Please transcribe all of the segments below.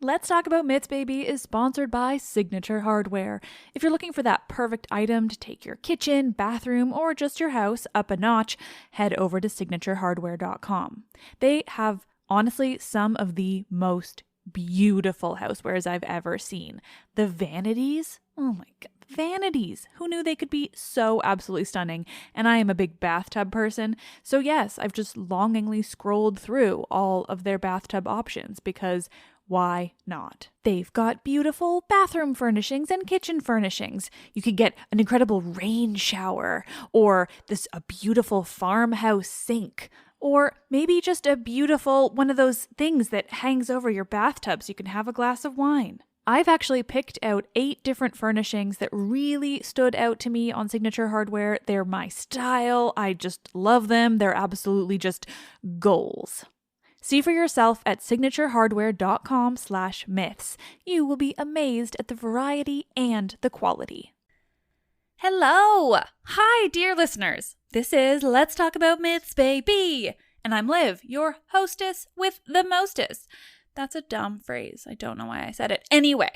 Let's Talk About Myths, Baby is sponsored by Signature Hardware. If you're looking for that perfect item to take your kitchen, bathroom, or just your house up a notch, head over to signaturehardware.com. They have, honestly, some of the most beautiful housewares I've ever seen. The vanities, oh my god, vanities. Who knew they could be so absolutely stunning? And I am a big bathtub person, so yes, I've just longingly scrolled through all of their bathtub options because why not? They've got beautiful bathroom furnishings and kitchen furnishings. You could get an incredible rain shower, or a beautiful farmhouse sink, or maybe just a beautiful one of those things that hangs over your bathtub so you can have a glass of wine. I've actually picked out 8 different furnishings that really stood out to me on Signature Hardware. They're my style. I just love them. They're absolutely just goals. See for yourself at signaturehardware.com/myths. You will be amazed at the variety and the quality. Hello! Hi, dear listeners. This is Let's Talk About Myths, Baby. And I'm Liv, your hostess with the mostest. That's a dumb phrase. I don't know why I said it. Anyway,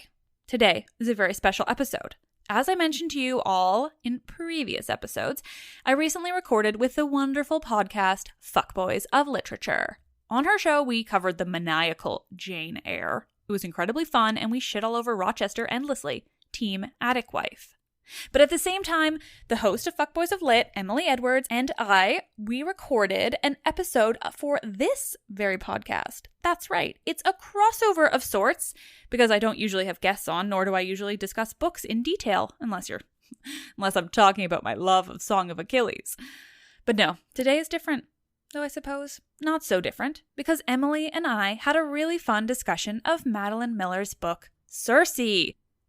today is a very special episode. As I mentioned to you all in previous episodes, I recently recorded with the wonderful podcast Fuckboys of Literature. On her show, we covered the maniacal Jane Eyre. It was incredibly fun, and we shit all over Rochester endlessly. Team Attic Wife. But at the same time, the host of Fuckboys of Lit, Emily Edwards, and we recorded an episode for this very podcast. That's right. It's a crossover of sorts, because I don't usually have guests on, nor do I usually discuss books in detail, unless I'm talking about my love of Song of Achilles. But no, today is different. Though I suppose not so different, because Emily and I had a really fun discussion of Madeline Miller's book, Circe.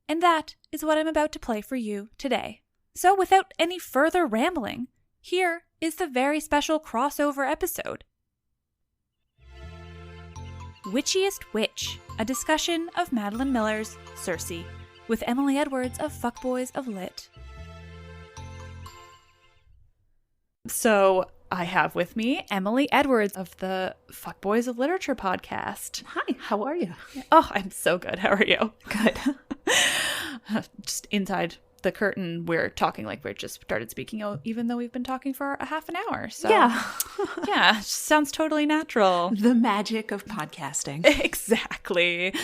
And that is what I'm about to play for you today. So without any further rambling, here is the very special crossover episode. Witchiest Witch, a discussion of Madeline Miller's Circe, with Emily Edwards of Fuckboys of Lit. So I have with me Emily Edwards of the Fuckboys of Literature podcast. Hi, how are you? Oh, I'm so good. How are you? Good. Just inside the curtain, we're talking like we just started speaking, even though we've been talking for a half an hour. So yeah, sounds totally natural. The magic of podcasting. Exactly.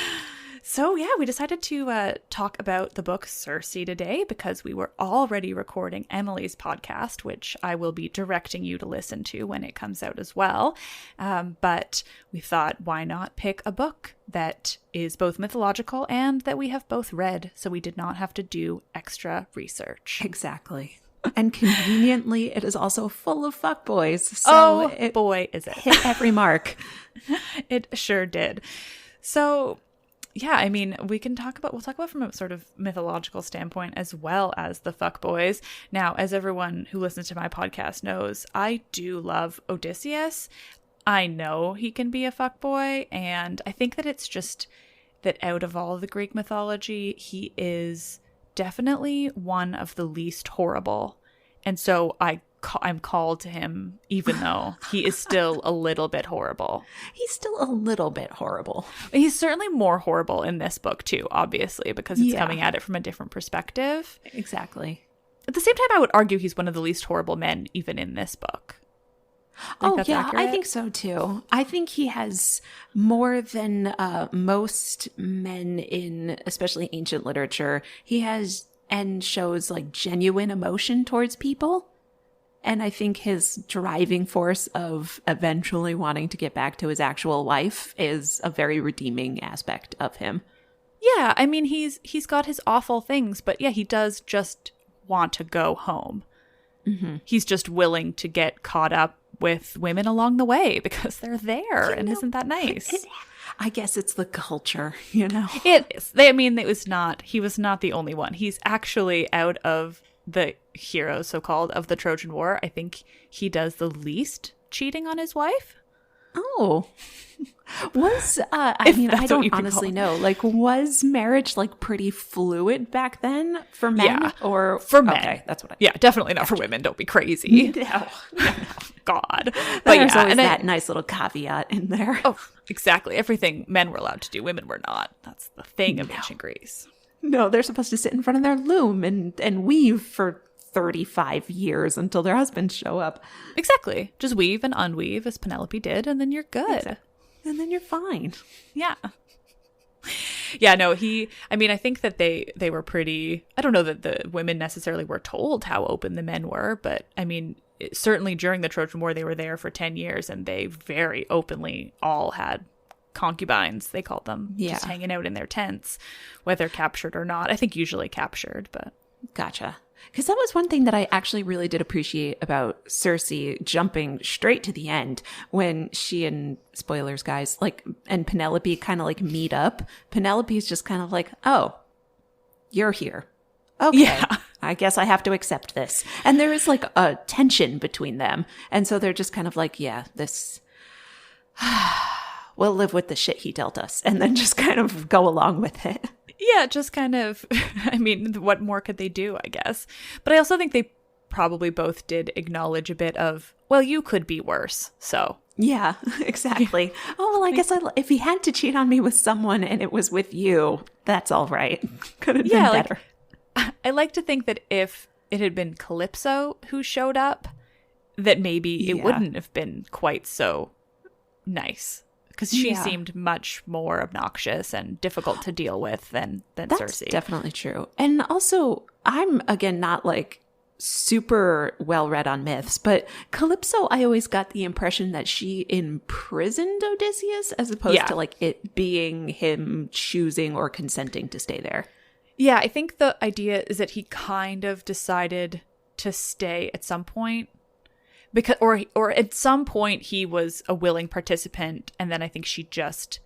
So yeah, we decided to talk about the book Circe today because we were already recording Emily's podcast, which I will be directing you to listen to when it comes out as well. But we thought, why not pick a book that is both mythological and that we have both read, so we did not have to do extra research. Exactly. And conveniently, it is also full of fuckboys. So boy, is it. Hit every mark. It sure did. So yeah, I mean, we'll talk about from a sort of mythological standpoint as well as the fuckboys. Now, as everyone who listens to my podcast knows, I do love Odysseus. I know he can be a fuckboy, and I think that it's just that out of all the Greek mythology, he is definitely one of the least horrible. And so I'm called to him, even though he is still a little bit horrible. He's still a little bit horrible. He's certainly more horrible in this book too, obviously, because it's coming at it from a different perspective. Exactly. At the same time, I would argue he's one of the least horrible men even in this book. Accurate? I think so too. I think he has more than most men in especially ancient literature. He has and shows like genuine emotion towards people. And I think his driving force of eventually wanting to get back to his actual wife is a very redeeming aspect of him. Yeah, I mean, he's got his awful things, but yeah, he does just want to go home. Mm-hmm. He's just willing to get caught up with women along the way because they're there, and isn't that nice? I guess it's the culture, you know? It is. He was not the only one. He's actually out of the heroes, so-called, of the Trojan War. I think he does the least cheating on his wife. Oh. I don't honestly know. Like, was marriage like pretty fluid back then for men? Yeah, or for men. Okay, that's what I Yeah, definitely not for women. Don't be crazy. No. God. But there's always that nice little caveat in there. Oh, exactly. Everything men were allowed to do, women were not. That's the thing of ancient Greece. No, they're supposed to sit in front of their loom and weave for 35 years until their husbands show up. Exactly. Just weave and unweave as Penelope did, and then you're good. Exactly. And then you're fine. Yeah. Yeah, no, I think that they were pretty, I don't know that the women necessarily were told how open the men were, but I mean, certainly during the Trojan War, they were there for 10 years and they very openly all had concubines, they called them, just hanging out in their tents, whether captured or not. I think usually captured, but. Gotcha. Because that was one thing that I actually really did appreciate about Circe jumping straight to the end when she and, spoilers guys, like, and Penelope kind of like meet up. Penelope's just kind of like, oh, you're here. Okay. Yeah. I guess I have to accept this. And there is like a tension between them. And so they're just kind of like, yeah, this... we'll live with the shit he dealt us, and then just kind of go along with it. Yeah, just kind of, I mean, what more could they do, I guess? But I also think they probably both did acknowledge a bit of, well, you could be worse, so. Yeah, exactly. Oh, well, I guess if he had to cheat on me with someone and it was with you, that's all right. Could have been better. I like to think that if it had been Calypso who showed up, that maybe it wouldn't have been quite so nice. Because she seemed much more obnoxious and difficult to deal with than Circe. That's definitely true. And also, I'm, again, not like super well read on myths, but Calypso, I always got the impression that she imprisoned Odysseus as opposed to like it being him choosing or consenting to stay there. Yeah, I think the idea is that he kind of decided to stay at some point. Because, or at some point he was a willing participant, and then I think she just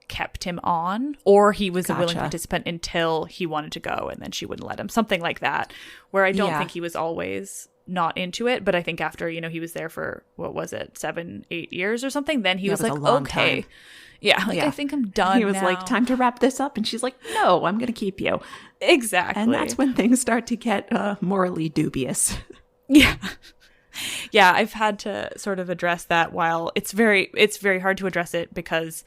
kept him on, or he was a willing participant until he wanted to go, and then she wouldn't let him. Something like that, where I don't think he was always not into it, but I think after, he was there for, what was it, 7-8 years or something, then he was like, okay. Time. Yeah, I think I'm done He was now. like, time to wrap this up, and she's like, no, I'm going to keep you. Exactly. And that's when things start to get morally dubious. Yeah. Yeah, I've had to sort of address that while it's very hard to address it because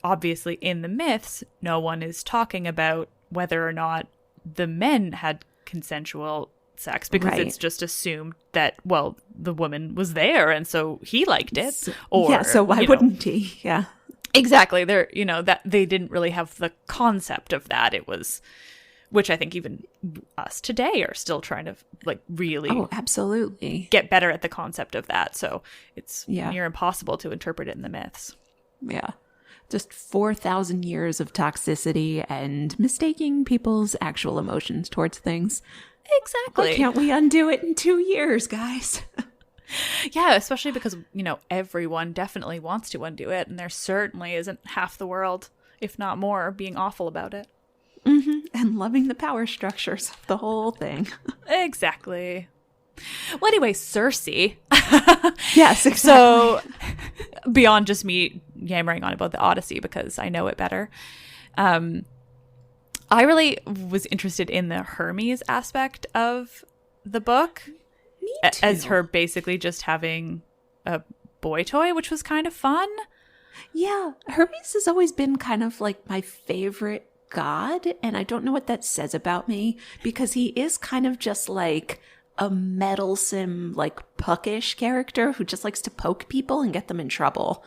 obviously in the myths, no one is talking about whether or not the men had consensual sex because it's just assumed that, well, the woman was there and so he liked it. So why wouldn't he? Yeah. Exactly. That they didn't really have the concept of that. It was... which I think even us today are still trying to like really absolutely get better at the concept of that. So it's near impossible to interpret it in the myths. Yeah. Just 4,000 years of toxicity and mistaking people's actual emotions towards things. Exactly. Why can't we undo it in 2 years, guys? Yeah, especially because, everyone definitely wants to undo it. And there certainly isn't half the world, if not more, being awful about it. Mm-hmm. And loving the power structures of the whole thing. Exactly. Well, anyway, Circe. Yes, exactly. So, beyond just me yammering on about the Odyssey because I know it better, I really was interested in the Hermes aspect of the book. Me too. As her basically just having a boy toy, which was kind of fun. Yeah, Hermes has always been kind of like my favorite god, and I don't know what that says about me because he is kind of just like a meddlesome, like puckish character who just likes to poke people and get them in trouble.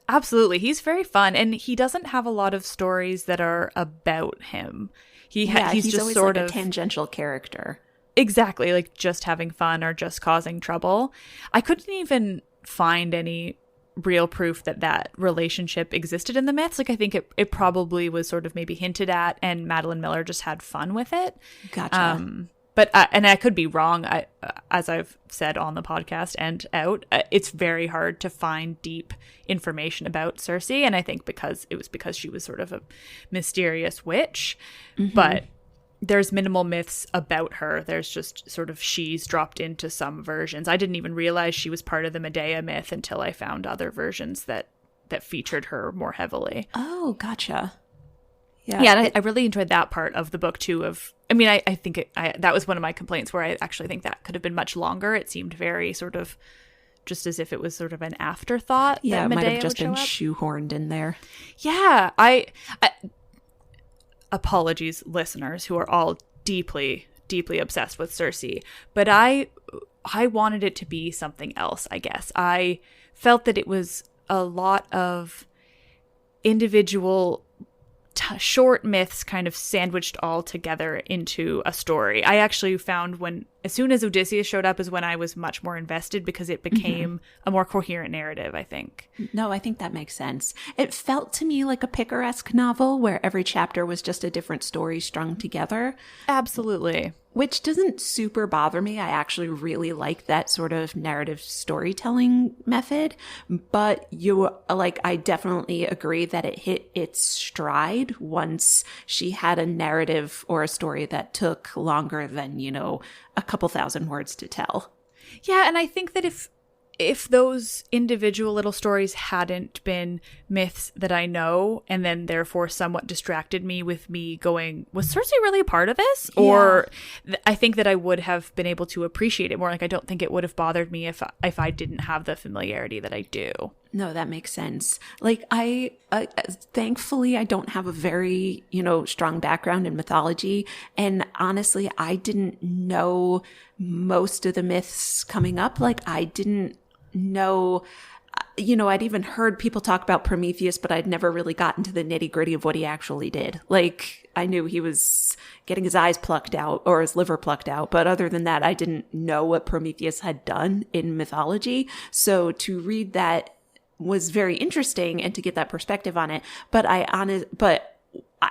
Absolutely. He's very fun, and he doesn't have a lot of stories that are about him. He's just always sort like of a tangential character. Exactly, like just having fun or just causing trouble. I couldn't even find any real proof that relationship existed in the myths. Like I think it probably was sort of maybe hinted at, and Madeline Miller just had fun with it. Gotcha. But and I could be wrong. As I've said on the podcast and out, it's very hard to find deep information about Circe, and I think because she was sort of a mysterious witch. Mm-hmm. But there's minimal myths about her. There's just sort of she's dropped into some versions. I didn't even realize she was part of the Medea myth until I found other versions that featured her more heavily. Oh, gotcha. Yeah, and I really enjoyed that part of the book too. I think that was one of my complaints where I actually think that could have been much longer. It seemed very sort of just as if it was sort of an afterthought. Yeah, that it might Medea have just been would show up. shoehorned in there. Yeah, I apologies, listeners who are all deeply, deeply obsessed with Circe, but I wanted it to be something else, I guess. I felt that it was a lot of individual short myths kind of sandwiched all together into a story. I actually found as soon as Odysseus showed up is when I was much more invested, because it became a more coherent narrative, I think. No, I think that makes sense. It felt to me like a picaresque novel where every chapter was just a different story strung together. Absolutely. Which doesn't super bother me. I actually really like that sort of narrative storytelling method. But I definitely agree that it hit its stride once she had a narrative or a story that took longer than, a couple thousand words to tell. Yeah, and I think that if those individual little stories hadn't been myths that I know, and then therefore somewhat distracted me with me going, was Circe really a part of this? Yeah. Or I think that I would have been able to appreciate it more. Like, I don't think it would have bothered me if I didn't have the familiarity that I do. No, that makes sense. Like, thankfully, I don't have a very, strong background in mythology. And honestly, I didn't know most of the myths coming up. Like, I didn't know, I'd even heard people talk about Prometheus, but I'd never really gotten to the nitty gritty of what he actually did. Like, I knew he was getting his eyes plucked out or his liver plucked out. But other than that, I didn't know what Prometheus had done in mythology. So to read that was very interesting and to get that perspective on it. But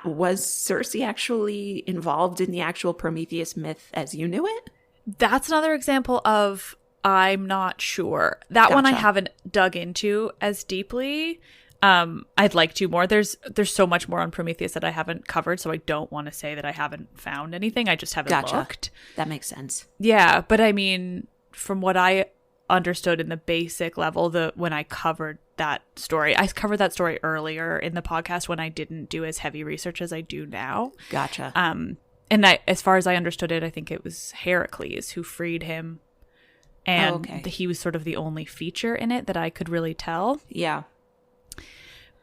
was Circe actually involved in the actual Prometheus myth as you knew it? That's another example of I'm not sure. That one I haven't dug into as deeply. I'd like to more. There's so much more on Prometheus that I haven't covered, so I don't want to say that I haven't found anything. I just haven't looked. That makes sense. Yeah, but I mean, from what I understood in the basic level, when I covered that story, I covered that story earlier in the podcast when I didn't do as heavy research as I do now. Gotcha. And as far as I understood it, I think it was Heracles who freed him. And he was sort of the only feature in it that I could really tell. Yeah.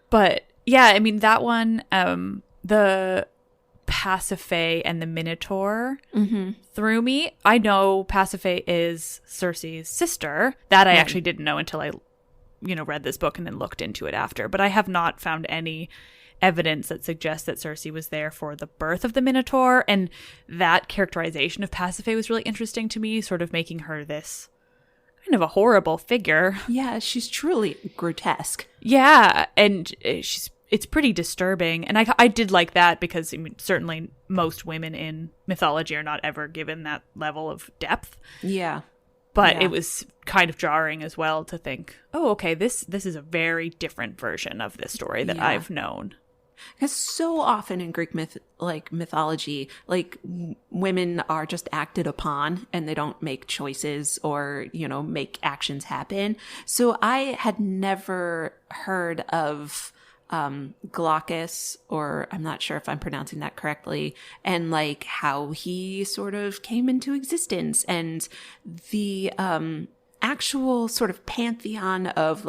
But yeah, I mean, that one, the Pasiphae and the Minotaur threw me. I know Pasiphae is Circe's sister. That I actually didn't know until I, read this book and then looked into it after. But I have not found any evidence that suggests that Circe was there for the birth of the Minotaur. And that characterization of Pasiphae was really interesting to me, sort of making her this kind of a horrible figure. Yeah, she's truly grotesque. Yeah, and it's pretty disturbing. And I did like that because, I mean, certainly most women in mythology are not ever given that level of depth. Yeah. But it was kind of jarring as well to think, oh, okay, this is a very different version of this story that I've known. Because so often in Greek mythology, women are just acted upon and they don't make choices or, make actions happen. So I had never heard of Glaucus, or I'm not sure if I'm pronouncing that correctly, and how he sort of came into existence, and the actual sort of pantheon of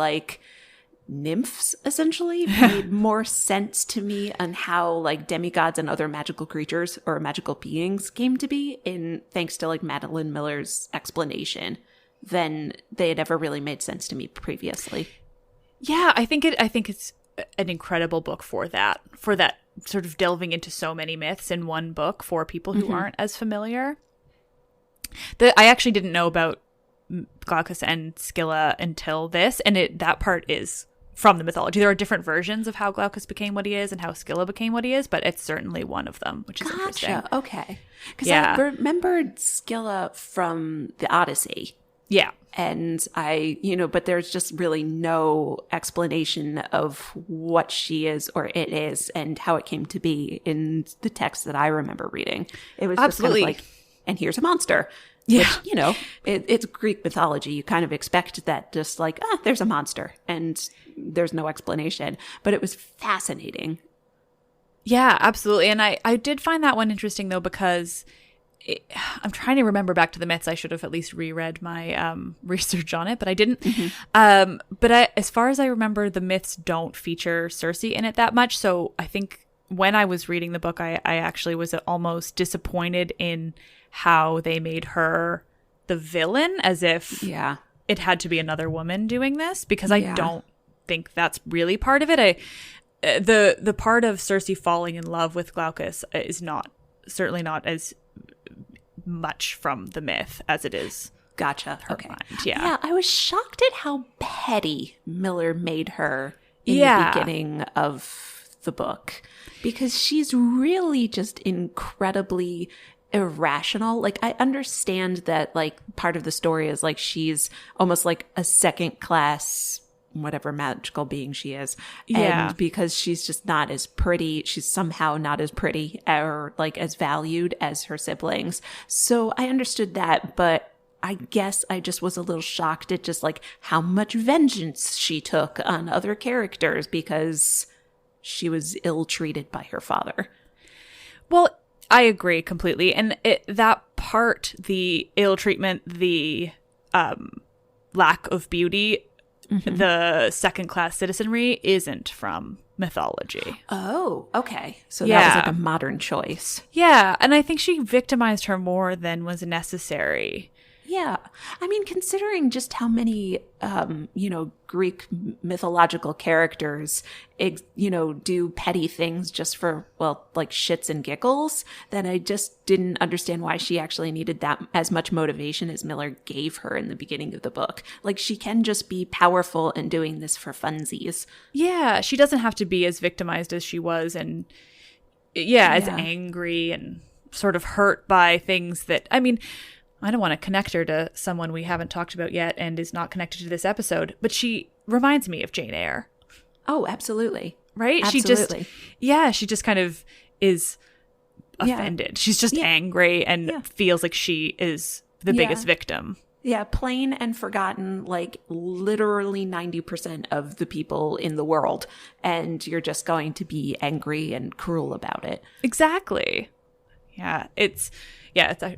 nymphs essentially made more sense to me on how demigods and other magical creatures or magical beings came to be, thanks to Madeline Miller's explanation, than they had ever really made sense to me previously. Yeah, I think it's an incredible book for that sort of delving into so many myths in one book for people who aren't as familiar. I actually didn't know about Glaucus and Scylla until this, and that part is from the mythology. There are different versions of how Glaucus became what he is and how Scylla became what he is, but it's certainly one of them, which is interesting. Okay. Because I remembered Scylla from the Odyssey. Yeah. And but there's just really no explanation of what she is or it is and how it came to be in the text that I remember reading. It was just kind of and here's a monster. Yeah. Which, it's Greek mythology. You kind of expect that, just there's a monster and there's no explanation. But it was fascinating. Yeah, absolutely. And I did find that one interesting, though, because I'm trying to remember back to the myths. I should have at least reread my research on it, but I didn't. As far as I remember, the myths don't feature Circe in it that much. So I think when I was reading the book, I actually was almost disappointed in how they made her the villain, as if it had to be another woman doing this, because I don't think that's really part of it. The part of Circe falling in love with Glaucus is certainly not as much from the myth as it is. Gotcha. Okay. Mind. Yeah, I was shocked at how petty Miller made her in the beginning of the book, because she's really just incredibly irrational. Like, I understand that, like, part of the story is like she's almost like a second class whatever magical being she is. And because she's just not as pretty, she's somehow not as pretty or like as valued as her siblings. So I understood that, but I guess I just was a little shocked at just like how much vengeance she took on other characters because she was ill-treated by her father. Well, I agree completely. And that part, the ill treatment, the lack of beauty, the second-class citizenry isn't from mythology. Oh, okay. So that was like a modern choice. Yeah, and I think she victimized her more than was necessary. Yeah. I mean, considering just how many, Greek mythological characters, do petty things just for, well, like shits and giggles, then I just didn't understand why she actually needed that as much motivation as Miller gave her in the beginning of the book. Like, she can just be powerful and doing this for funsies. Yeah, she doesn't have to be as victimized as she was and, as angry and sort of hurt by things that, I mean, I don't want to connect her to someone we haven't talked about yet and is not connected to this episode, but she reminds me of Jane Eyre. Oh, absolutely. Right? Absolutely. She just kind of is offended. Yeah. She's just angry and feels like she is the biggest victim. Yeah, plain and forgotten, like literally 90% of the people in the world. And you're just going to be angry and cruel about it. Exactly. Yeah,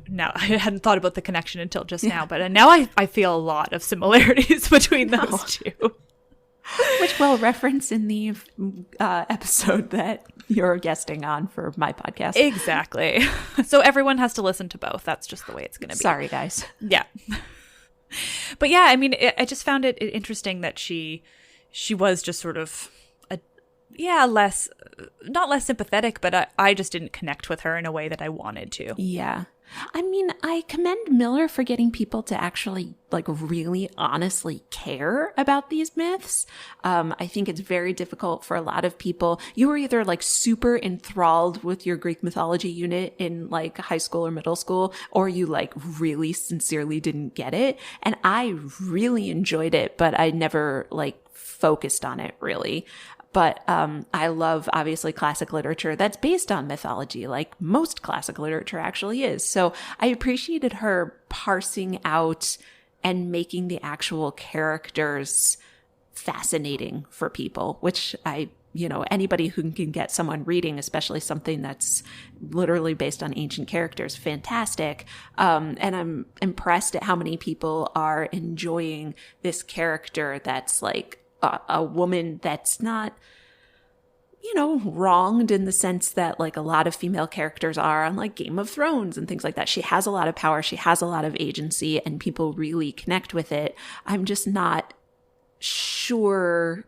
now I hadn't thought about the connection until just now, but now I feel a lot of similarities between those two. Which we'll reference in the episode that you're guesting on for my podcast. Exactly. So everyone has to listen to both. That's just the way it's going to be. Sorry, guys. Yeah. But yeah, I mean, I just found it interesting that she was just sort of not less sympathetic, but I just didn't connect with her in a way that I wanted to. Yeah. I mean, I commend Miller for getting people to actually like really honestly care about these myths. I think it's very difficult for a lot of people. You were either like super enthralled with your Greek mythology unit in like high school or middle school, or you like really sincerely didn't get it. And I really enjoyed it, but I never like focused on it really. But I love, obviously, classic literature that's based on mythology, like most classic literature actually is. So I appreciated her parsing out and making the actual characters fascinating for people, which anybody who can get someone reading, especially something that's literally based on ancient characters, fantastic. And I'm impressed at how many people are enjoying this character that's like a woman that's not, wronged in the sense that like a lot of female characters are on like Game of Thrones and things like that. She has a lot of power. She has a lot of agency and people really connect with it. I'm just not sure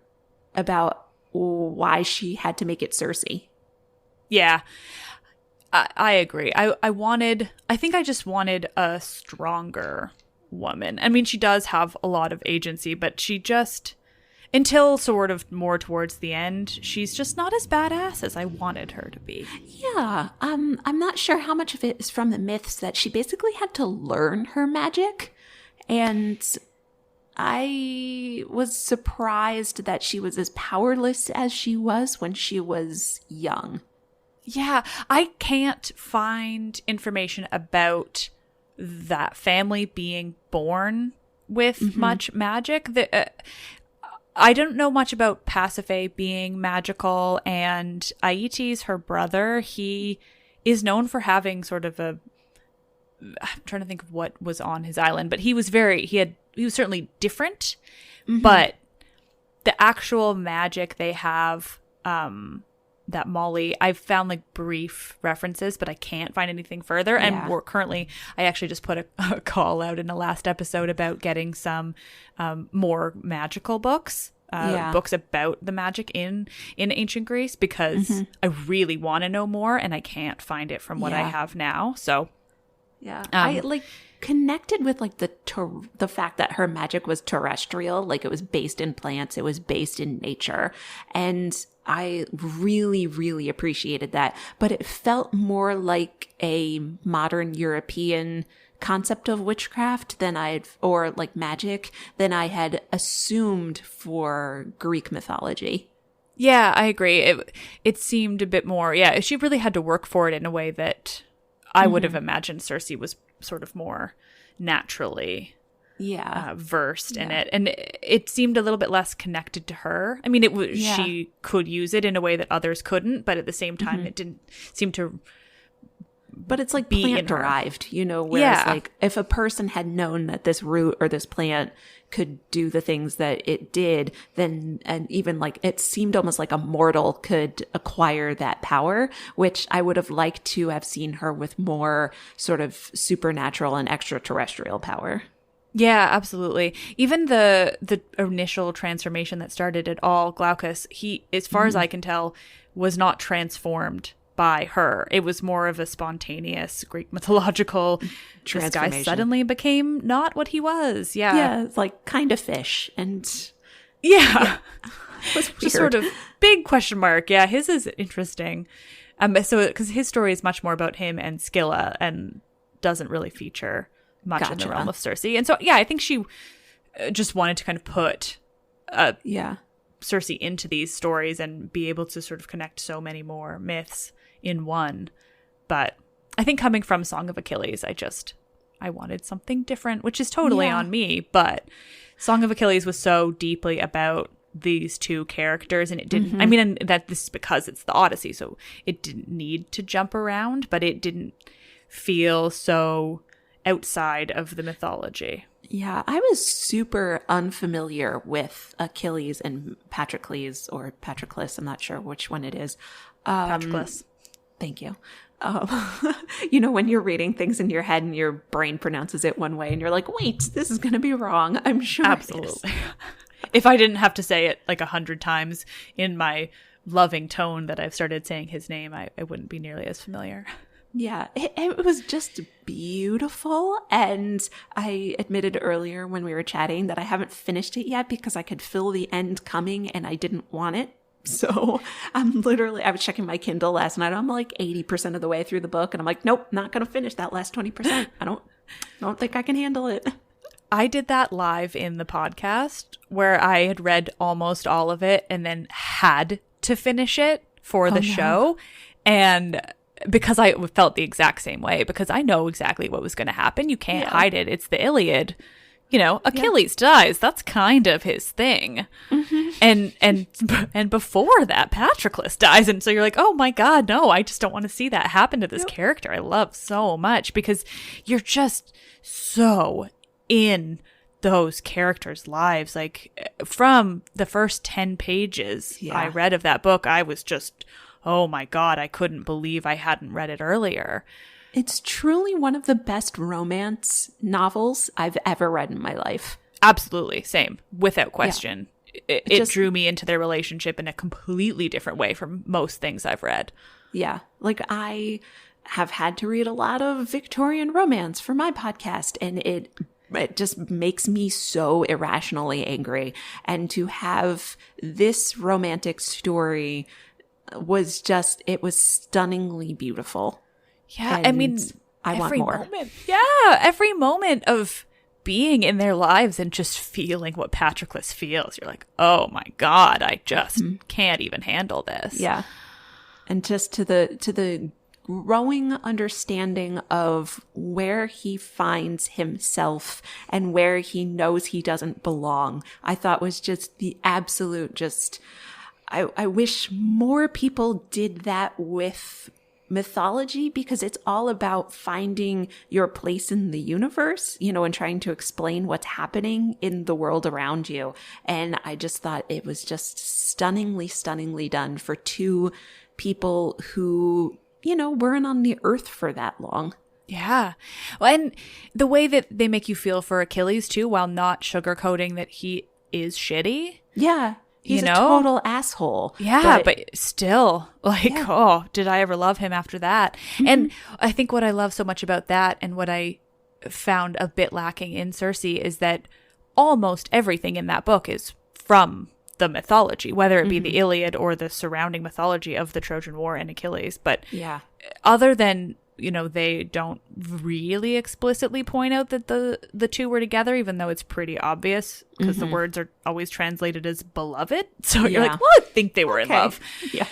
about why she had to make it Circe. Yeah, I agree. I think I just wanted a stronger woman. I mean, she does have a lot of agency, but she just... until sort of more towards the end, she's just not as badass as I wanted her to be. Yeah. I'm not sure how much of it is from the myths that she basically had to learn her magic. And I was surprised that she was as powerless as she was when she was young. Yeah. I can't find information about that family being born with much magic. I don't know much about Pasiphae being magical, and Aeetes, her brother, he is known for having sort of I'm trying to think of what was on his island, but he was certainly different, Mm-hmm. but the actual magic they have, that Molly, I've found like brief references, but I can't find anything further. And we're currently, I actually just put a call out in the last episode about getting some more magical books. Books about the magic in ancient Greece, because I really want to know more and I can't find it from what I have now. So I like connected with like the fact that her magic was terrestrial, like it was based in plants, it was based in nature, and I really, really appreciated that. But it felt more like a modern European concept of witchcraft or like magic than I had assumed for Greek mythology. Yeah, I agree. It seemed a bit more, she really had to work for it in a way that I would have imagined Circe was sort of more naturally versed in it. And it seemed a little bit less connected to her. I mean, she could use it in a way that others couldn't, but at the same time, it didn't seem to. But it's like plant derived, whereas like if a person had known that this root or this plant could do the things that it did, then, and even like it seemed almost like a mortal could acquire that power, which I would have liked to have seen her with more sort of supernatural and extraterrestrial power. Yeah, absolutely. Even the initial transformation that started it all, Glaucus, he, as far as I can tell, was not transformed by her. It was more of a spontaneous Greek mythological this guy suddenly became not what he was. Yeah, it's like kind of fish. And it was just sort of big question mark. Yeah, his is interesting. So because his story is much more about him and Scylla and doesn't really feature much in the realm of Circe. And so I think she just wanted to kind of put Circe into these stories and be able to sort of connect so many more myths in one. But I think coming from Song of Achilles, I wanted something different, which is totally on me. But Song of Achilles was so deeply about these two characters, and it didn't, I mean, and that this is because it's the Odyssey, so it didn't need to jump around, but it didn't feel so outside of the mythology. Yeah, I was super unfamiliar with Achilles and Patroclus, or Patroclus, I'm not sure which one it is. Patroclus. Thank you. When you're reading things in your head and your brain pronounces it one way and you're like, wait, this is going to be wrong. I'm sure. Absolutely. If I didn't have to say it like 100 times in my loving tone that I've started saying his name, I wouldn't be nearly as familiar. Yeah, it was just beautiful. And I admitted earlier when we were chatting that I haven't finished it yet because I could feel the end coming and I didn't want it. So I was checking my Kindle last night. I'm like 80% of the way through the book. And I'm like, nope, not going to finish that last 20%. I don't think I can handle it. I did that live in the podcast where I had read almost all of it and then had to finish it for the show. And because I felt the exact same way, because I know exactly what was going to happen. You can't hide it. It's the Iliad. Achilles dies. That's kind of his thing. And before that, Patroclus dies. And so you're like, oh my God, no, I just don't want to see that happen to this character I love so much, because you're just so in those characters' lives. Like from the first 10 pages I read of that book, I was just, oh my God, I couldn't believe I hadn't read it earlier. It's truly one of the best romance novels I've ever read in my life. Absolutely. Same. Without question. Yeah. It drew me into their relationship in a completely different way from most things I've read. Yeah. Like I have had to read a lot of Victorian romance for my podcast, and it just makes me so irrationally angry. And to have this romantic story was stunningly beautiful. Yeah, and I mean, I want more. Every moment of being in their lives and just feeling what Patroclus feels. You're like, oh my God, I just can't even handle this. Yeah. And just to the growing understanding of where he finds himself and where he knows he doesn't belong, I thought was just the absolute I wish more people did that with mythology because it's all about finding your place in the universe, and trying to explain what's happening in the world around you. And I just thought it was just stunningly done for two people who, weren't on the earth for that long. Yeah. Well, and the way that they make you feel for Achilles too, while not sugarcoating that he is shitty. Yeah. He's a total asshole. Yeah, but still, oh, did I ever love him after that? Mm-hmm. And I think what I love so much about that, and what I found a bit lacking in Circe, is that almost everything in that book is from the mythology, whether it be the Iliad or the surrounding mythology of the Trojan War and Achilles. But other than, they don't really explicitly point out that the two were together, even though it's pretty obvious because the words are always translated as beloved. So you're like, well, I think they were in love. Yeah.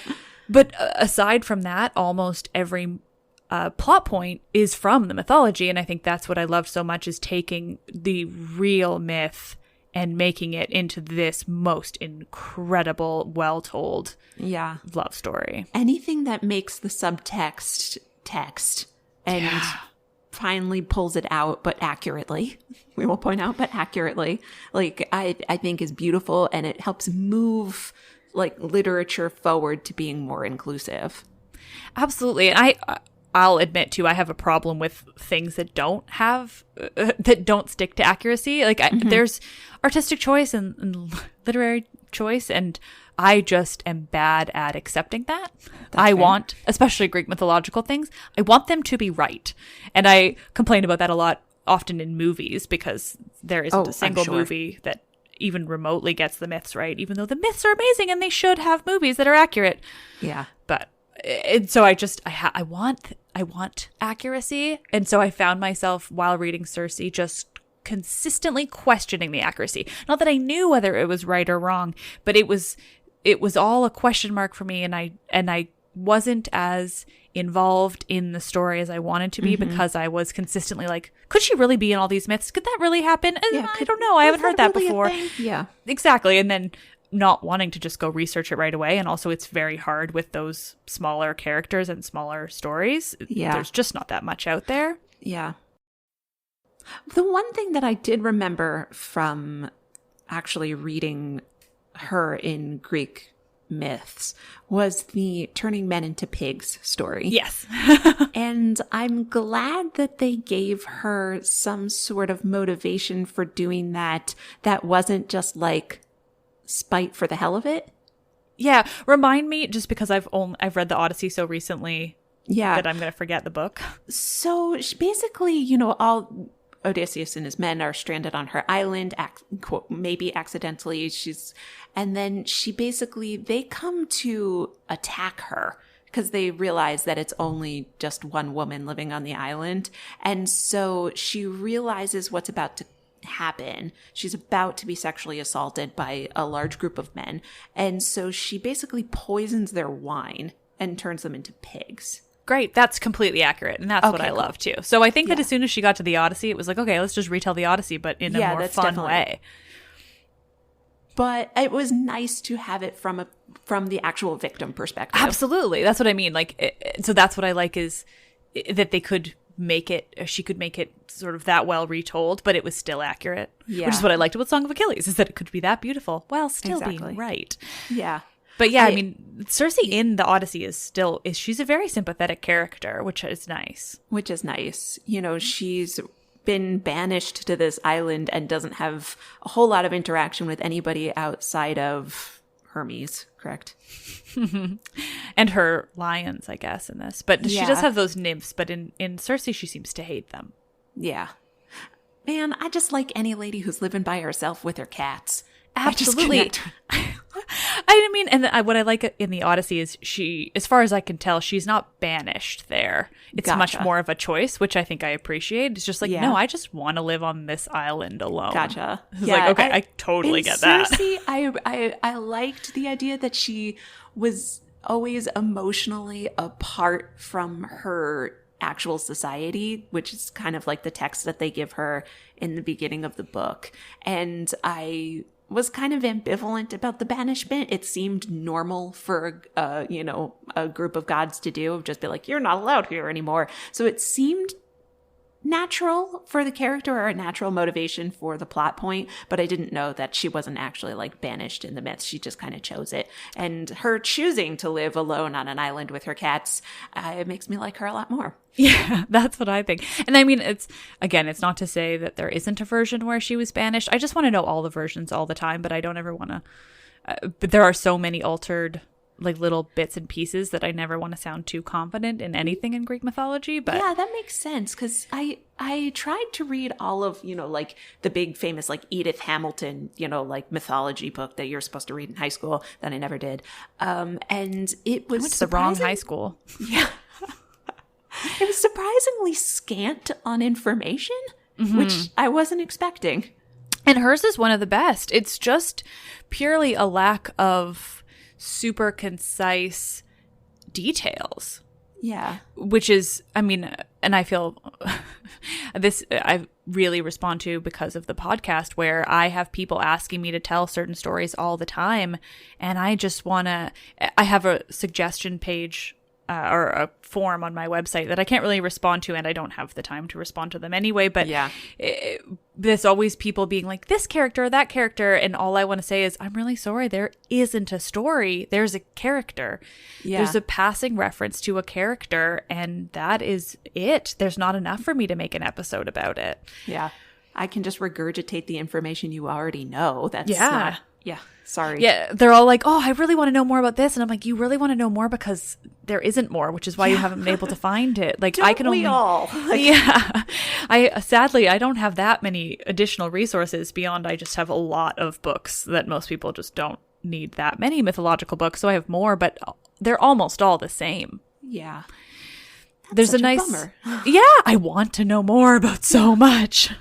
But aside from that, almost every plot point is from the mythology. And I think that's what I loved so much, is taking the real myth and making it into this most incredible, well-told love story. Anything that makes the subtext text and finally pulls it out, but accurately. We will point out, but accurately. I think is beautiful, and it helps move literature forward to being more inclusive. Absolutely. And I'll admit too, I have a problem with things that don't have that don't stick to accuracy. There's artistic choice and literary choice, and I just am bad at accepting that. I want, especially Greek mythological things, I want them to be right. And I complain about that a lot, often in movies, because there isn't a single movie that even remotely gets the myths right, even though the myths are amazing and they should have movies that are accurate. Yeah. But and so I want accuracy. And so I found myself, while reading Circe, just consistently questioning the accuracy. Not that I knew whether it was right or wrong, but it was all a question mark for me, and I wasn't as involved in the story as I wanted to be, because I was consistently like, could she really be in all these myths? Could that really happen? I don't know. I haven't heard that really before. Yeah. Exactly. And then not wanting to just go research it right away. And also, it's very hard with those smaller characters and smaller stories. Yeah. There's just not that much out there. Yeah. The one thing that I did remember from actually reading her in Greek myths was the turning men into pigs story. Yes. And I'm glad that they gave her some sort of motivation for doing that wasn't just spite for the hell of it. Yeah. Remind me, just because I've read the Odyssey so recently that I'm going to forget the book. So basically, all Odysseus and his men are stranded on her island, maybe accidentally. And then they come to attack her because they realize that it's only just one woman living on the island. And so she realizes what's about to happen. She's about to be sexually assaulted by a large group of men. And so she basically poisons their wine and turns them into pigs. Great. That's completely accurate. And that's what I love too. So I think that as soon as she got to the Odyssey, it was like, okay, let's just retell the Odyssey, but in a more fun way. But it was nice to have it from the actual victim perspective. Absolutely. That's what I mean. So that's what I like, is that she could make it sort of that well retold, but it was still accurate. Yeah. Which is what I liked about Song of Achilles, is that it could be that beautiful while still being right. Yeah. But yeah, I mean, Circe in the Odyssey she's a very sympathetic character, which is nice. She's been banished to this island and doesn't have a whole lot of interaction with anybody outside of Hermes, correct? And her lions, I guess, in this. But she does have those nymphs, but in Circe, she seems to hate them. Yeah. Man, I just like any lady who's living by herself with her cats. Absolutely. I mean, and what I like in the Odyssey is she, as far as I can tell, she's not banished there. It's much more of a choice, which I think I appreciate. It's just no, I just want to live on this island alone. Gotcha. It's okay, I totally get Circe, that. I liked the idea that she was always emotionally apart from her actual society, which is kind of like the text that they give her in the beginning of the book. And I was kind of ambivalent about the banishment. It seemed normal for, a group of gods to do, just be like, you're not allowed here anymore. So it seemed natural for the character, or a natural motivation for the plot point, but I didn't know that she wasn't actually like banished in the myths. She just kind of chose it, and her choosing to live alone on an island with her cats, it makes me like her a lot more. Yeah, that's what I think. And I mean, it's not to say that there isn't a version where she was banished. I just want to know all the versions all the time, but I don't ever want to but there are so many altered like little bits and pieces that I never want to sound too confident in anything in Greek mythology. But yeah, that makes sense, because I tried to read all of, like the big famous like Edith Hamilton, like mythology book that you're supposed to read in high school that I never did. And it was I went to the wrong high school. Yeah. It was surprisingly scant on information, which I wasn't expecting. And hers is one of the best. It's just purely a lack of super concise details. Yeah. Which is, I mean, and I feel this I really respond to because of the podcast, where I have people asking me to tell certain stories all the time. And I just want to, I have a suggestion page or a form on my website that I can't really respond to, and I don't have the time to respond to them anyway. But yeah, there's always people being like, this character or that character. And all I want to say is, I'm really sorry. There isn't a story. There's a character. Yeah. There's a passing reference to a character, and that is it. There's not enough for me to make an episode about it. Yeah. I can just regurgitate the information you already know. That's not... Yeah, sorry. Yeah, they're all like, oh, I really want to know more about this. And I'm like, you really want to know more because there isn't more, which is why you haven't been able to find it. Like, I can only... all? Yeah. Sadly, I don't have that many additional resources beyond I just have a lot of books that most people just don't need that many mythological books. So I have more, but they're almost all the same. Yeah. There's a nice... bummer. Yeah, I want to know more about so much.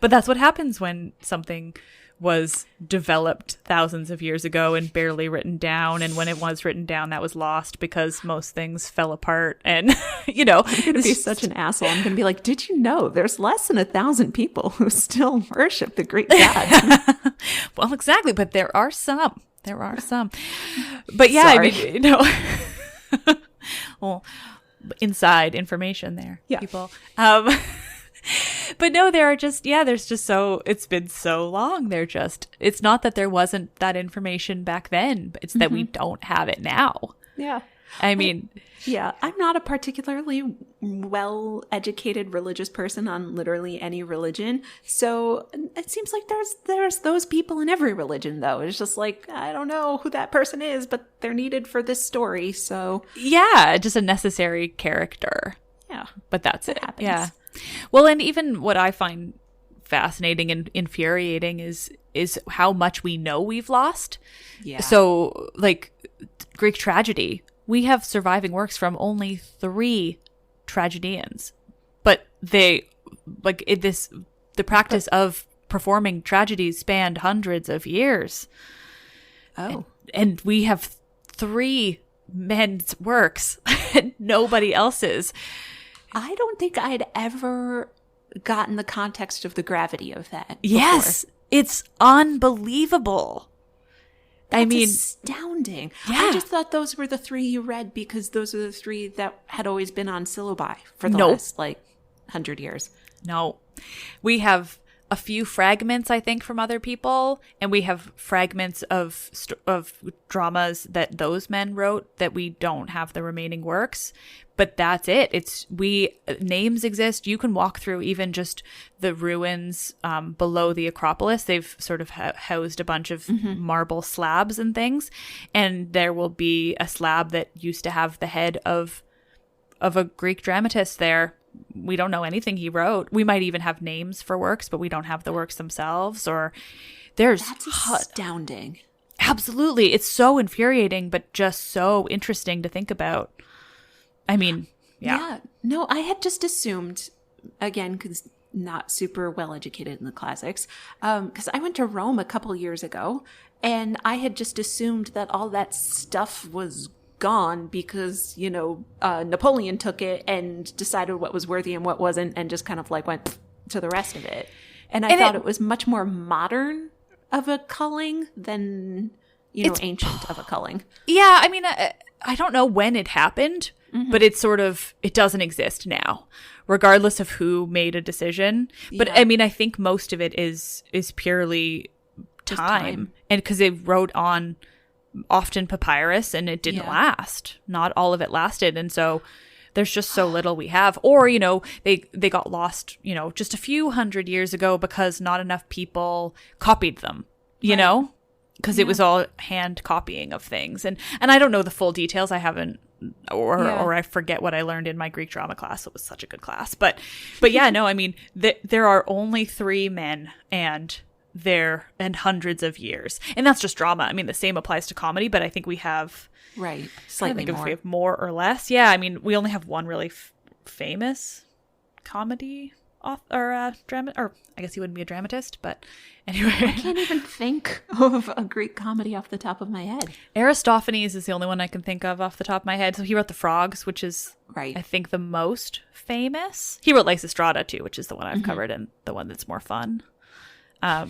But that's what happens when something was developed thousands of years ago and barely written down, and when it was written down, that was lost because most things fell apart. And I'm gonna be such an asshole. I'm gonna be like, did you know there's less than 1,000 people who still worship the Greek god? Well, exactly, but there are some but yeah. Sorry. I mean, well, inside information there, people. But no, there's just it's been so long. It's not that there wasn't that information back then, but it's that we don't have it now. Yeah. I mean, yeah, I'm not a particularly well-educated religious person on literally any religion. So it seems like there's those people in every religion, though. It's just like, I don't know who that person is, but they're needed for this story. So yeah, just a necessary character. Yeah. But that's it. Happens. Yeah. Well, and even what I find fascinating and infuriating is how much we know we've lost. Yeah. So, like, Greek tragedy, we have surviving works from only 3 tragedians, but the practice of performing tragedies spanned hundreds of years. Oh. And we have 3 men's works, and nobody else's. I don't think I'd ever gotten the context of the gravity of that. Yes, before. It's unbelievable. That's astounding. Yeah. I just thought those were the 3 you read because those are the 3 that had always been on syllabi for the last 100 years. No, we have a few fragments, I think, from other people, and we have fragments of dramas that those men wrote that we don't have the remaining works. But that's it. Names exist. You can walk through even just the ruins below the Acropolis. They've sort of housed a bunch of marble slabs and things, and there will be a slab that used to have the head of a Greek dramatist there. We don't know anything he wrote. We might even have names for works, but we don't have the works themselves. Or that's astounding. Absolutely. It's so infuriating, but just so interesting to think about. I mean, yeah. No, I had just assumed, again, because not super well educated in the classics, because I went to Rome a couple years ago, and I had just assumed that all that stuff was gone because, Napoleon took it and decided what was worthy and what wasn't, and just kind of went to the rest of it. And I thought it was much more modern of a culling than, it's ancient of a culling. Yeah, I mean, I don't know when it happened, but it's sort of, it doesn't exist now, regardless of who made a decision. But I mean, I think most of it is purely time. And because they wrote on often papyrus and it didn't last. Not all of it lasted. And so there's just so little we have. Or, they got lost, just a few hundred years ago because not enough people copied them, you know? Because it was all hand copying of things. And I don't know the full details. I haven't, or I forget what I learned in my Greek drama class. It was such a good class. But yeah, no, I mean, there are only 3 men and hundreds of years. And that's just drama. I mean, the same applies to comedy, but I think we have... Right. Slightly more. If we have more or less. Yeah, I mean, we only have one really famous comedy drama, or I guess he wouldn't be a dramatist, but anyway. I can't even think of a Greek comedy off the top of my head. Aristophanes is the only one I can think of off the top of my head. So he wrote The Frogs, which is, I think, the most famous. He wrote Lysistrata too, which is the one I've covered and the one that's more fun. I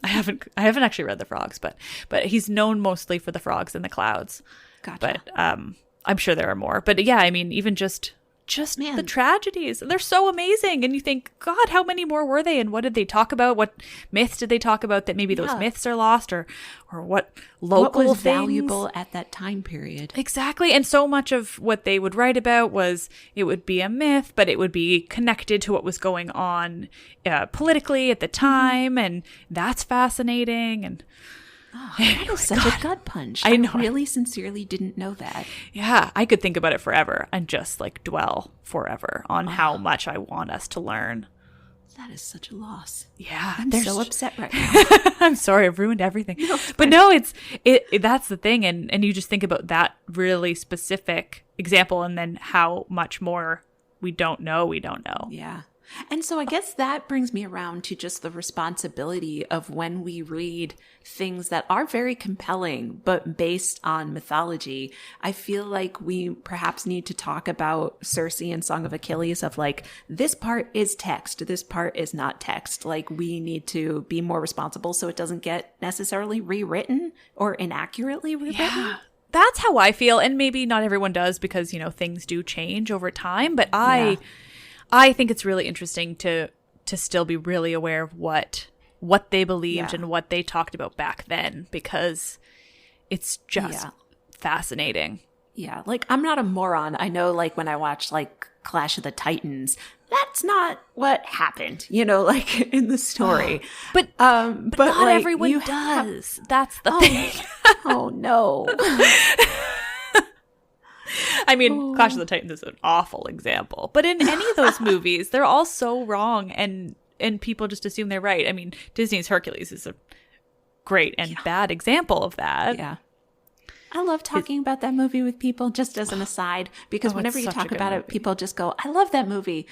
haven't actually read The Frogs, but he's known mostly for The Frogs in the Clouds. Gotcha. But I'm sure there are more. But yeah, I mean, even just the tragedies, they're so amazing. And you think, God, how many more were they? And what did they talk about? What myths did they talk about that maybe those myths are lost, or what local what was things? Valuable at that time period? Exactly. And so much of what they would write about it would be a myth, but it would be connected to what was going on politically at the time. And that's fascinating. And that is such a gut punch. I know. Really sincerely didn't know that. Yeah, I could think about it forever and just dwell forever on how much I want us to learn. That is such a loss. Yeah. I'm so upset right now. I'm sorry, I've ruined everything. But no, that's the thing. And you just think about that really specific example and then how much more we don't know. Yeah. And so I guess that brings me around to just the responsibility of when we read things that are very compelling, but based on mythology. I feel like we perhaps need to talk about Circe and Song of Achilles of this part is text, this part is not text. We need to be more responsible so it doesn't get necessarily rewritten or inaccurately rewritten. Yeah. That's how I feel. And maybe not everyone does because, things do change over time. But I think it's really interesting to still be really aware of what they believed and what they talked about back then, because it's just fascinating. Yeah. I'm not a moron. I know when I watch Clash of the Titans, that's not what happened, in the story. But not everyone does. That's the thing. Oh no. I mean, Clash of the Titans is an awful example. But in any of those movies, they're all so wrong and people just assume they're right. I mean, Disney's Hercules is a great and bad example of that. Yeah. I love talking about that movie with people, just as an aside, because whenever you talk about it, people just go, I love that movie.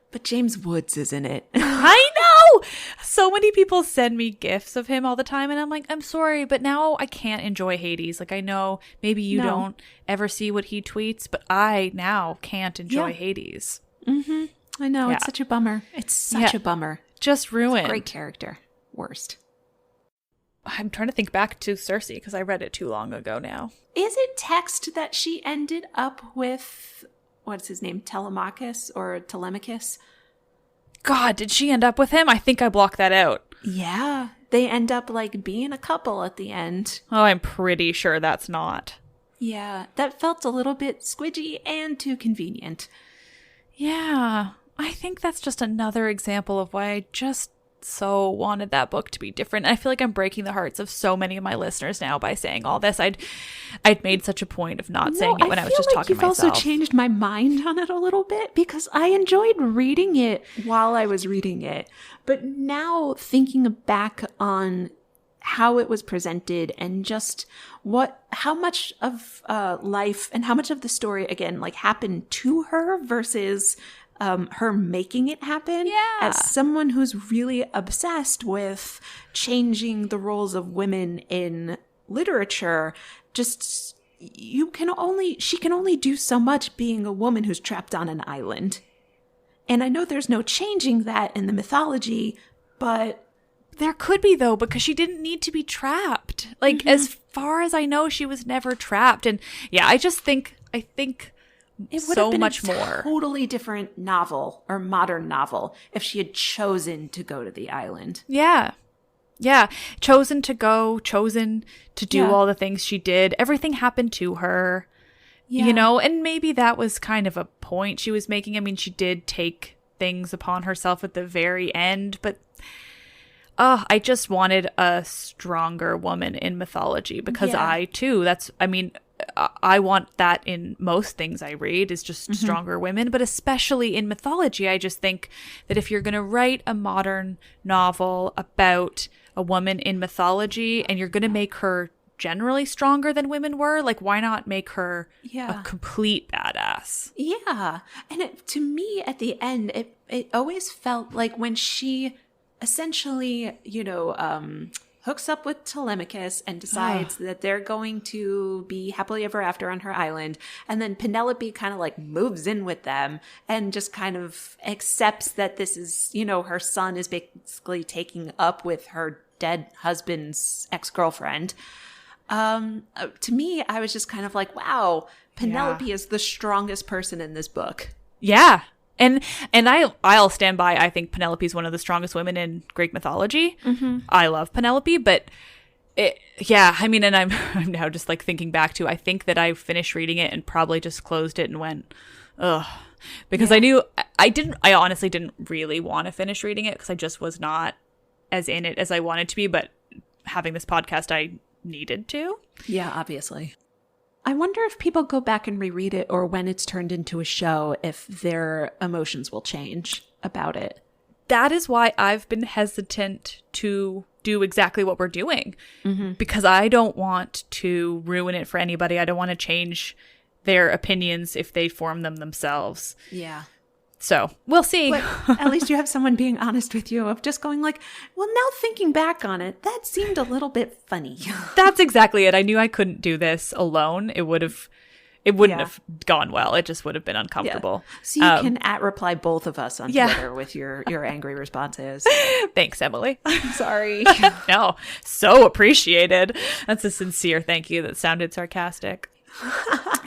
But James Woods is in it. I know! So many people send me GIFs of him all the time, and I'm like, I'm sorry, but now I can't enjoy Hades. I know maybe you don't ever see what he tweets, but I now can't enjoy Hades. Mm-hmm. I know. It's such a bummer. It's such a bummer. Just ruined. It's a great character. Worst. I'm trying to think back to Circe, because I read it too long ago now. Is it text that she ended up with... What's his name? Telemachus or Telemachus? God, did she end up with him? I think I blocked that out. Yeah. They end up being a couple at the end. Oh, I'm pretty sure that's not. Yeah. That felt a little bit squidgy and too convenient. Yeah. I think that's just another example of why I just so wanted that book to be different. I feel like I'm breaking the hearts of so many of my listeners now by saying all this. I'd made such a point of not saying it when I was just talking to myself. You've also changed my mind on it a little bit, because I enjoyed reading it while I was reading it. But now thinking back on how it was presented and just how much of life and how much of the story, again, happened to her versus her making it happen. Yeah. As someone who's really obsessed with changing the roles of women in literature, she can only do so much being a woman who's trapped on an island. And I know there's no changing that in the mythology, but There could be, though, because she didn't need to be trapped. Like, as far as I know, she was never trapped. And yeah, I think it would so have been much a more. Totally different novel or modern novel if she had chosen to go to the island. Yeah. Yeah. Chosen to go, chosen to do all the things she did. Everything happened to her, you know, and maybe that was kind of a point she was making. I mean, she did take things upon herself at the very end, but I just wanted a stronger woman in mythology because I want that in most things I read is just stronger women, but especially in mythology. I just think that if you're going to write a modern novel about a woman in mythology and you're going to make her generally stronger than women were, like, why not make her a complete badass? Yeah. And to me, at the end, it always felt like when she essentially, hooks up with Telemachus and decides that they're going to be happily ever after on her island. And then Penelope kind of like moves in with them and just kind of accepts that this is, her son is basically taking up with her dead husband's ex-girlfriend. To me, I was just kind of like, wow, Penelope is the strongest person in this book. Yeah. And I'll stand by. I think Penelope is one of the strongest women in Greek mythology. I love Penelope, but and I'm now just like thinking back to, I think that I finished reading it and probably just closed it and went, ugh, because I knew I honestly didn't really want to finish reading it because I just was not as in it as I wanted to be. But having this podcast, I needed to. Yeah, obviously. I wonder if people go back and reread it or when it's turned into a show, if their emotions will change about it. That is why I've been hesitant to do exactly what we're doing, because I don't want to ruin it for anybody. I don't want to change their opinions if they form them themselves. Yeah. So we'll see. But at least you have someone being honest with you of just going like, well, now thinking back on it, that seemed a little bit funny. That's exactly it. I knew I couldn't do this alone. It wouldn't have gone well. It just would have been uncomfortable. Yeah. So you can @reply both of us on Twitter with your angry responses. Thanks, Emily. I'm sorry. No, so appreciated. That's a sincere thank you that sounded sarcastic.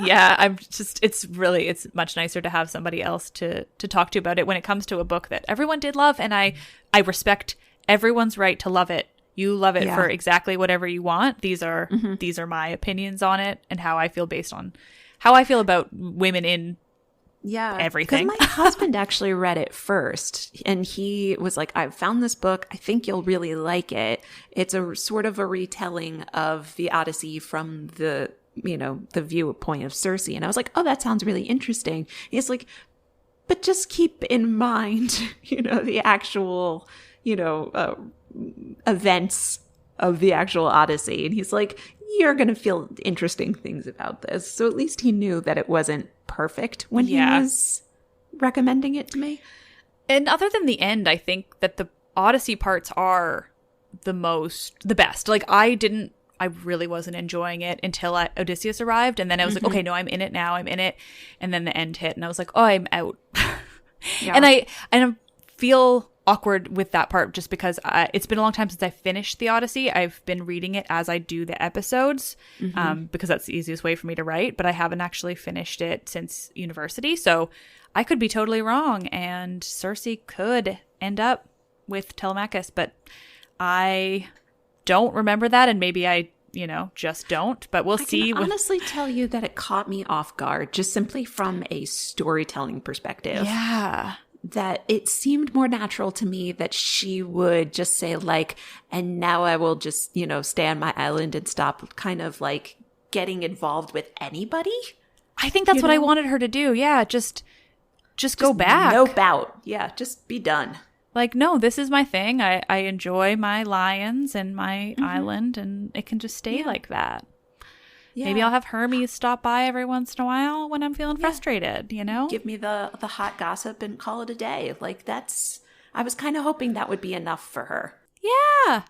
Yeah, it's much nicer to have somebody else to talk to about it when it comes to a book that everyone did love, and I respect everyone's right to love it. You love it for exactly whatever you want. These are my opinions on it and how I feel based on how I feel about women in everything. Because my husband actually read it first, and he was like, I found this book. I think you'll really like it. It's a sort of a retelling of the Odyssey from the viewpoint of Circe. And I was like, oh, that sounds really interesting. He's like, but just keep in mind, the actual, events of the actual Odyssey. And he's like, you're going to feel interesting things about this. So at least he knew that it wasn't perfect when he was recommending it to me. And other than the end, I think that the Odyssey parts are the best. Like, I really wasn't enjoying it until Odysseus arrived. And then I was like, okay, no, I'm in it now. I'm in it. And then the end hit and I was like, oh, I'm out. And I feel awkward with that part just because it's been a long time since I finished the Odyssey. I've been reading it as I do the episodes because that's the easiest way for me to write. But I haven't actually finished it since university. So I could be totally wrong. And Circe could end up with Telemachus. But I don't remember that, and maybe I just don't, but we'll see. I can honestly tell you that it caught me off guard just simply from a storytelling perspective. Yeah. That it seemed more natural to me that she would just say like, and now I will just, stay on my island and stop kind of like getting involved with anybody. I think that's what I wanted her to do. Yeah. Just go back. Nope out. Yeah. Just be done. Like, no, this is my thing. I enjoy my lions and my island, and it can just stay like that. Yeah. Maybe I'll have Hermes stop by every once in a while when I'm feeling frustrated, Give me the hot gossip and call it a day. Like, I was kind of hoping that would be enough for her. Yeah.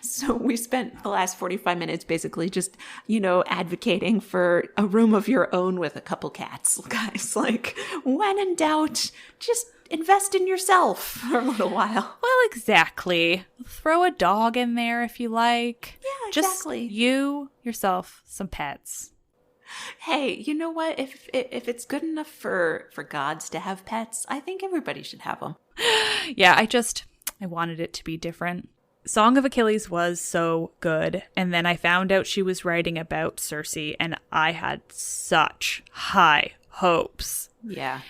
So we spent the last 45 minutes basically just, advocating for a room of your own with a couple cats. Guys, like, when in doubt, just invest in yourself for a little while. Well, exactly. Throw a dog in there if you like. Yeah, exactly. Just you, yourself, some pets. Hey, you know what? If it's good enough for gods to have pets, I think everybody should have them. Yeah, I wanted it to be different. Song of Achilles was so good. And then I found out she was writing about Circe, and I had such high hopes. Yeah.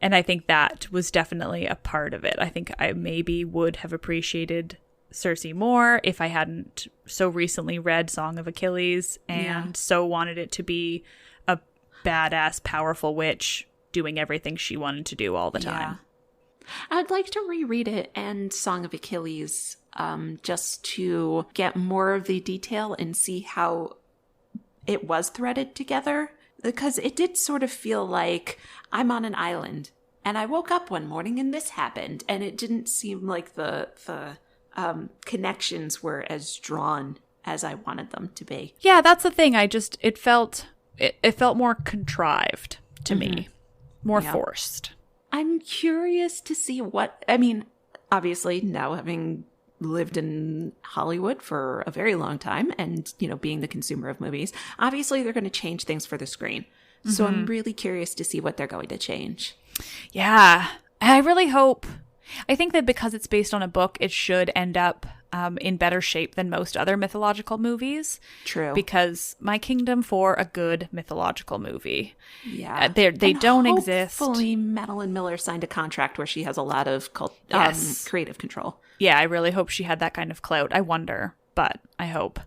And I think that was definitely a part of it. I think I maybe would have appreciated Circe more if I hadn't so recently read Song of Achilles and so wanted it to be a badass, powerful witch doing everything she wanted to do all the time. I'd like to reread it and Song of Achilles just to get more of the detail and see how it was threaded together. Because it did sort of feel like I'm on an island and I woke up one morning and this happened. And it didn't seem like the connections were as drawn as I wanted them to be. Yeah, that's the thing. It felt more contrived to me, more forced. I'm curious to see obviously now having lived in Hollywood for a very long time and, being the consumer of movies, obviously they're going to change things for the screen. So I'm really curious to see what they're going to change. Yeah. I really hope. I think that because it's based on a book, it should end up in better shape than most other mythological movies. True. Because my kingdom for a good mythological movie. Yeah. They don't exist. Hopefully Madeline Miller signed a contract where she has a lot of creative control. Yeah, I really hope she had that kind of clout. I wonder, but I hope.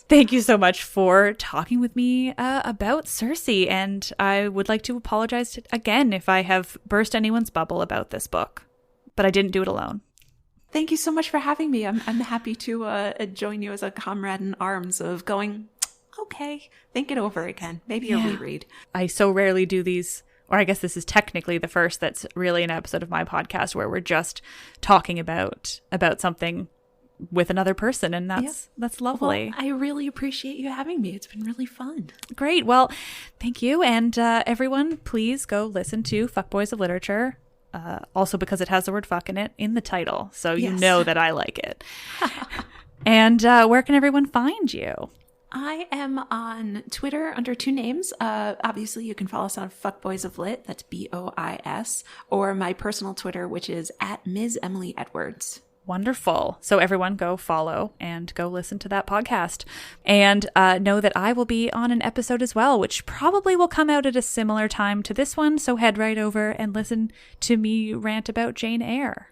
Thank you so much for talking with me about Circe, and I would like to apologize again if I have burst anyone's bubble about this book, but I didn't do it alone. Thank you so much for having me. I'm happy to join you as a comrade in arms of going, okay, think it over again. Maybe a reread. I so rarely do these, or I guess this is technically the first that's really an episode of my podcast where we're just talking about something with another person, and that's lovely. Well, I really appreciate you having me. It's been really fun. Great. Well, thank you. And everyone, please go listen to Fuckboys of Literature. Also because it has the word fuck in it in the title. So you know that I like it. And where can everyone find you? I am on Twitter under two names. Obviously, you can follow us on Fuckboys of Lit. That's BOIS. Or my personal Twitter, which is at Ms. Emily Edwards. Wonderful. So everyone go follow and go listen to that podcast. And know that I will be on an episode as well, which probably will come out at a similar time to this one. So head right over and listen to me rant about Jane Eyre.